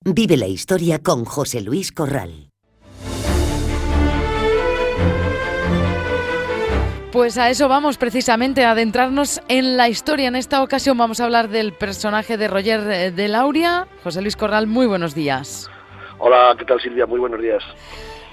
Vive la historia con José Luis Corral. Pues a eso vamos precisamente, a adentrarnos en la historia. En esta ocasión vamos a hablar del personaje de Roger de Lauria. José Luis Corral, muy buenos días. Hola, ¿qué tal, Silvia? Muy buenos días.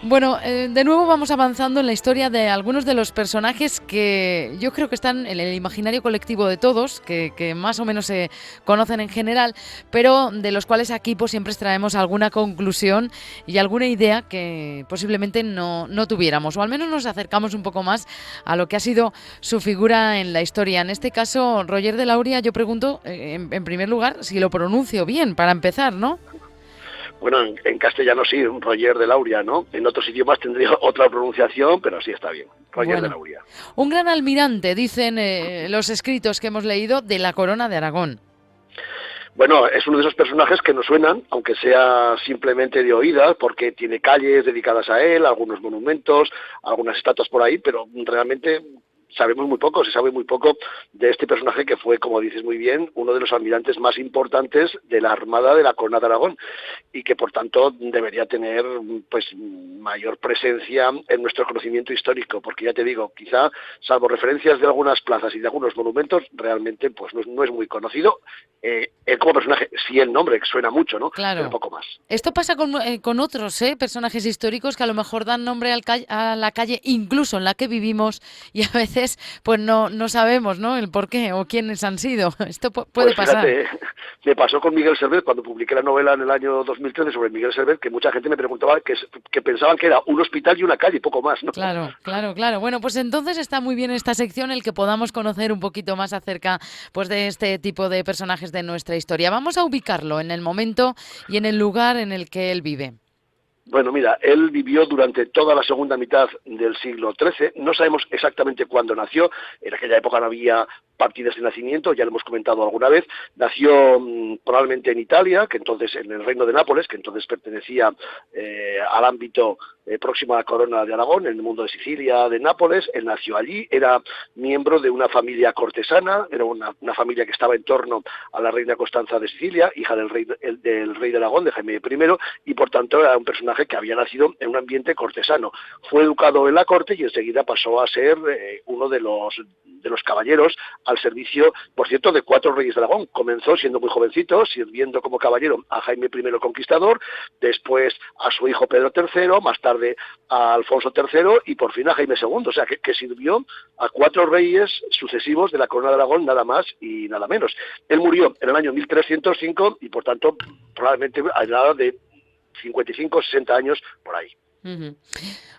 Bueno, de nuevo vamos avanzando en la historia de algunos de los personajes que yo creo que están en el imaginario colectivo de todos, que más o menos se conocen en general, pero de los cuales aquí pues siempre extraemos alguna conclusión y alguna idea que posiblemente no tuviéramos, o al menos nos acercamos un poco más a lo que ha sido su figura en la historia. En este caso, Roger de Lauria, yo pregunto, en primer lugar, si lo pronuncio bien, para empezar, ¿no? Bueno, en castellano sí, Roger de Lauria, ¿no? En otros idiomas tendría otra pronunciación, pero sí está bien. Roger de Lauria. Un gran almirante, dicen los escritos que hemos leído, de la corona de Aragón. Bueno, es uno de esos personajes que nos suenan, aunque sea simplemente de oídas, porque tiene calles dedicadas a él, algunos monumentos, algunas estatuas por ahí, pero realmente sabemos muy poco, se sabe muy poco de este personaje que fue, como dices muy bien, uno de los almirantes más importantes de la Armada de la Corona de Aragón y que por tanto debería tener pues mayor presencia en nuestro conocimiento histórico, porque ya te digo, quizá salvo referencias de algunas plazas y de algunos monumentos, realmente pues no es muy conocido. Él como personaje, sí el nombre, que suena mucho, ¿no? Claro. Pero poco más. Esto pasa con otros personajes históricos que a lo mejor dan nombre a la calle, incluso en la que vivimos, y a veces pues no sabemos, ¿no?, el por qué o quiénes han sido. Esto puede pues pasar. Fíjate, me pasó con Miguel Servet cuando publiqué la novela en el año 2013 sobre Miguel Servet, que mucha gente me preguntaba que pensaban que era un hospital y una calle, poco más, ¿no? Claro. Bueno, pues entonces está muy bien esta sección, el que podamos conocer un poquito más acerca pues de este tipo de personajes de nuestra historia. Vamos a ubicarlo en el momento y en el lugar en el que él vive. Bueno, mira, él vivió durante toda la segunda mitad del siglo XIII. No sabemos exactamente cuándo nació. En aquella época no había partidas de nacimiento, ya lo hemos comentado alguna vez. Nació probablemente en Italia, que entonces en el reino de Nápoles, que entonces pertenecía al ámbito próximo a la corona de Aragón, en el mundo de Sicilia, de Nápoles. Él nació allí, era miembro de una familia cortesana, era una familia que estaba en torno a la reina Constanza de Sicilia, hija del rey de Aragón, de Jaime I, y por tanto era un personaje que había nacido en un ambiente cortesano. Fue educado en la corte y enseguida pasó a ser uno de los caballeros al servicio, por cierto, de 4 reyes de Aragón. Comenzó siendo muy jovencito, sirviendo como caballero a Jaime I el Conquistador, después a su hijo Pedro III, más tarde a Alfonso III y por fin a Jaime II. O sea, que sirvió a 4 reyes sucesivos de la corona de Aragón, nada más y nada menos. Él murió en el año 1305 y por tanto probablemente a la edad de 55, 60 años, por ahí. Uh-huh.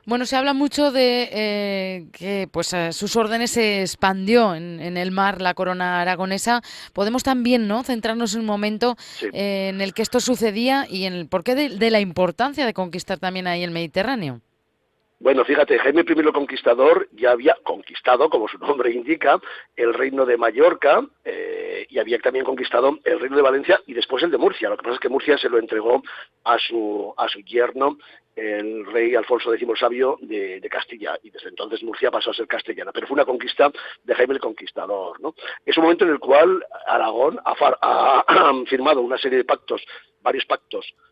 Bueno, se habla mucho de que pues a sus órdenes se expandió en el mar la corona aragonesa. Podemos también, ¿no?, centrarnos un momento en el que esto sucedía y en el porqué de la importancia de conquistar también ahí el Mediterráneo. Bueno, fíjate, Jaime I el Conquistador ya había conquistado, como su nombre indica, el reino de Mallorca y había también conquistado el reino de Valencia y después el de Murcia. Lo que pasa es que Murcia se lo entregó a su yerno, el rey Alfonso X el Sabio de Castilla, y desde entonces Murcia pasó a ser castellana, pero fue una conquista de Jaime el Conquistador, ¿no? Es un momento en el cual Aragón ha firmado una serie de pactos,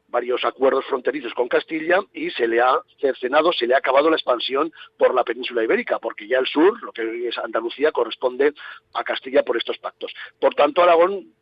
varios acuerdos fronterizos con Castilla y se le ha cercenado, se le ha acabado la expansión por la península ibérica, porque ya el sur, lo que hoy es Andalucía, corresponde a Castilla por estos pactos. Por tanto, Aragón,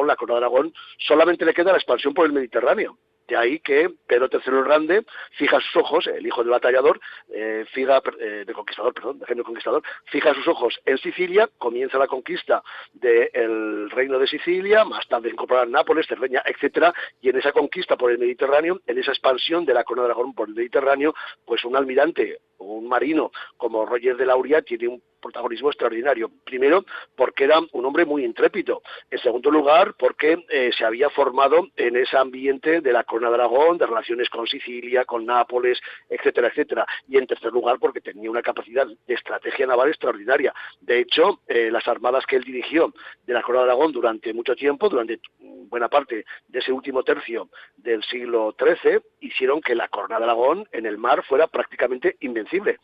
la corona de Aragón, solamente le queda la expansión por el Mediterráneo. De ahí que Pedro III el Grande fija sus ojos, el hijo del batallador, de Jaime el Conquistador, fija sus ojos en Sicilia, comienza la conquista del reino de Sicilia, más tarde incorporar Nápoles, Cerdeña, etcétera, y en esa conquista por el Mediterráneo, en esa expansión de la corona de Aragón por el Mediterráneo, pues un almirante, un marino como Roger de Lauria tiene un protagonismo extraordinario. Primero, porque era un hombre muy intrépido. En segundo lugar, porque se había formado en ese ambiente de la corona de Aragón, de relaciones con Sicilia, con Nápoles, etcétera, etcétera. Y en tercer lugar, porque tenía una capacidad de estrategia naval extraordinaria. De hecho, las armadas que él dirigió de la corona de Aragón durante mucho tiempo, durante buena parte de ese último tercio del siglo XIII, hicieron que la corona de Aragón en el mar fuera prácticamente invencible.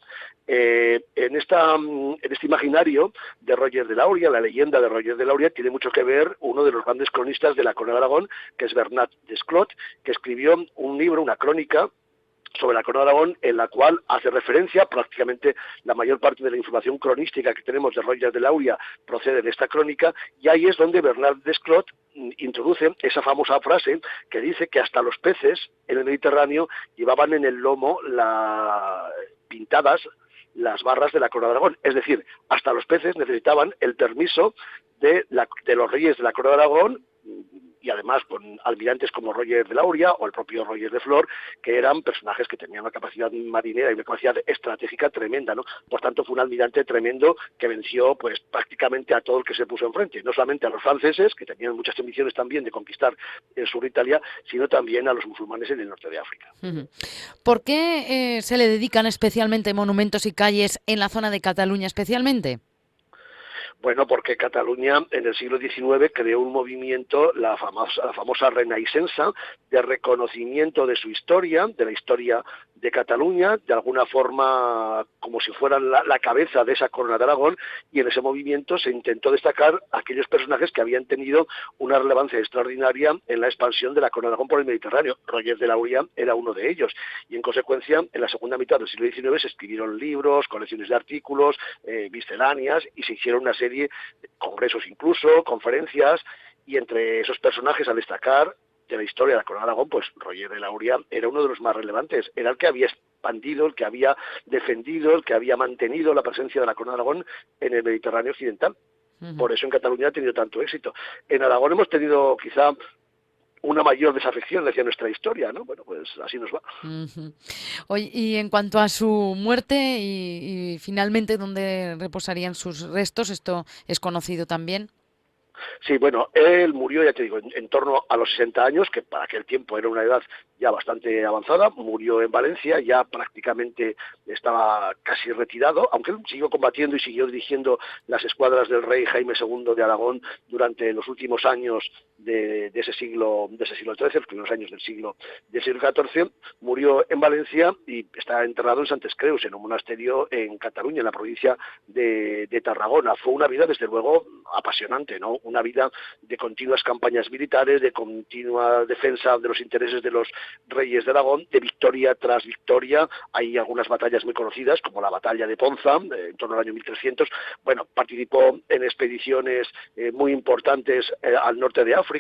En este imaginario de Roger de Lauria, la leyenda de Roger de Lauria, tiene mucho que ver uno de los grandes cronistas de la corona de Aragón, que es Bernat Desclot, que escribió un libro, una crónica, sobre la corona de Aragón, en la cual hace referencia, prácticamente la mayor parte de la información cronística que tenemos de Roger de Lauria procede de esta crónica, y ahí es donde Bernat Desclot introduce esa famosa frase que dice que hasta los peces en el Mediterráneo llevaban en el lomo pintadas las barras de la corona de Aragón, es decir, hasta los peces necesitaban el permiso de los reyes de la corona de Aragón, y además con almirantes como Roger de Lauria o el propio Roger de Flor, que eran personajes que tenían una capacidad marinera y una capacidad estratégica tremenda, ¿no? Por tanto, fue un almirante tremendo que venció pues prácticamente a todo el que se puso enfrente, no solamente a los franceses, que tenían muchas ambiciones también de conquistar el sur de Italia, sino también a los musulmanes en el norte de África. ¿Por qué se le dedican especialmente monumentos y calles en la zona de Cataluña especialmente? Bueno, porque Cataluña en el siglo XIX creó un movimiento, la famosa Renaixença, de reconocimiento de su historia, de la historia de Cataluña, de alguna forma como si fueran la cabeza de esa corona de Aragón, y en ese movimiento se intentó destacar a aquellos personajes que habían tenido una relevancia extraordinaria en la expansión de la corona de Aragón por el Mediterráneo. Roger de Lauria era uno de ellos, y en consecuencia, en la segunda mitad del siglo XIX se escribieron libros, colecciones de artículos, misceláneas, y se hicieron una serie de congresos incluso, conferencias, y entre esos personajes a destacar de la historia de la corona de Aragón, pues Roger de Lauria era uno de los más relevantes, era el que había expandido, el que había defendido, el que había mantenido la presencia de la corona de Aragón en el Mediterráneo occidental. Por eso en Cataluña ha tenido tanto éxito. En Aragón hemos tenido quizá una mayor desafección hacia nuestra historia, ¿no? Bueno, pues así nos va. Oye, y en cuanto a su muerte y finalmente dónde reposarían sus restos, ¿esto es conocido también? Sí, bueno, él murió, ya te digo, en torno a los 60 años, que para aquel tiempo era una edad ya bastante avanzada. Murió en Valencia, ya prácticamente estaba casi retirado, aunque él siguió combatiendo y siguió dirigiendo las escuadras del rey Jaime II de Aragón durante los últimos años de ese siglo XIII, los primeros años del siglo XIV. Murió en Valencia y está enterrado en Santes Creus, en un monasterio en Cataluña, en la provincia de Tarragona. Fue una vida, desde luego, apasionante, ¿no? Una vida de continuas campañas militares, de continua defensa de los intereses de los reyes de Aragón, de victoria tras victoria. Hay algunas batallas muy conocidas, como la batalla de Ponza, en torno al año 1300. Bueno, participó en expediciones muy importantes al norte de África.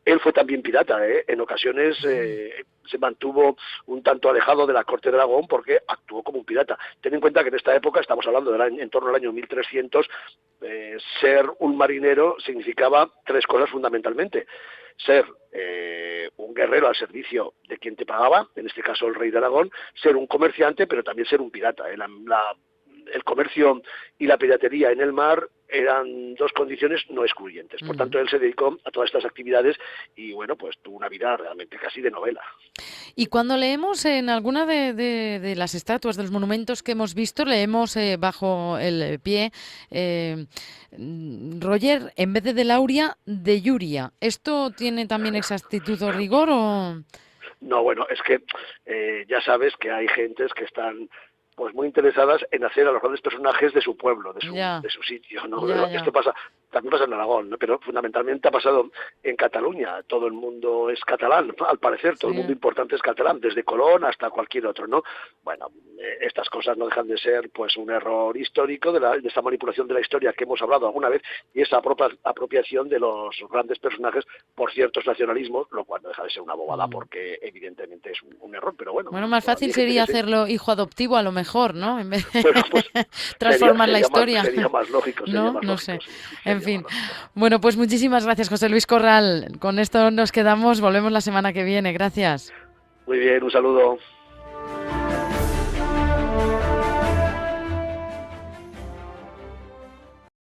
Él fue también pirata, en ocasiones se mantuvo un tanto alejado de la corte de Aragón porque actuó como un pirata. Ten en cuenta que en esta época, estamos hablando en torno al año 1300, ser un marinero significaba tres cosas fundamentalmente: ser un guerrero al servicio de quien te pagaba, en este caso el rey de Aragón; ser un comerciante, pero también ser un pirata. El comercio y la piratería en el mar eran dos condiciones no excluyentes. Por tanto, él se dedicó a todas estas actividades y, bueno, pues tuvo una vida realmente casi de novela. Y cuando leemos en alguna de las estatuas, de los monumentos que hemos visto, leemos bajo el pie Roger, en vez de Lauria, de Llúria. ¿Esto tiene también exactitud o rigor o...? No, bueno, es que ya sabes que hay gentes que están pues muy interesadas en hacer a los grandes personajes de su pueblo, de su sitio, ¿no? Esto también pasa en Aragón, ¿no? Pero fundamentalmente ha pasado en Cataluña. Todo el mundo es catalán, al parecer, todo el mundo importante es catalán, desde Colón hasta cualquier otro, ¿no? Bueno, estas cosas no dejan de ser pues un error histórico de esta manipulación de la historia que hemos hablado alguna vez, y esa apropiación de los grandes personajes por ciertos nacionalismos, lo cual no deja de ser una bobada porque evidentemente es un error, pero bueno. Bueno, más fácil sería hacerlo hijo adoptivo a lo mejor, ¿no? En vez de bueno, pues transformar la historia. Sería más lógico. No sé. En fin. Bueno, pues muchísimas gracias, José Luis Corral. Con esto nos quedamos. Volvemos la semana que viene. Gracias. Muy bien, un saludo.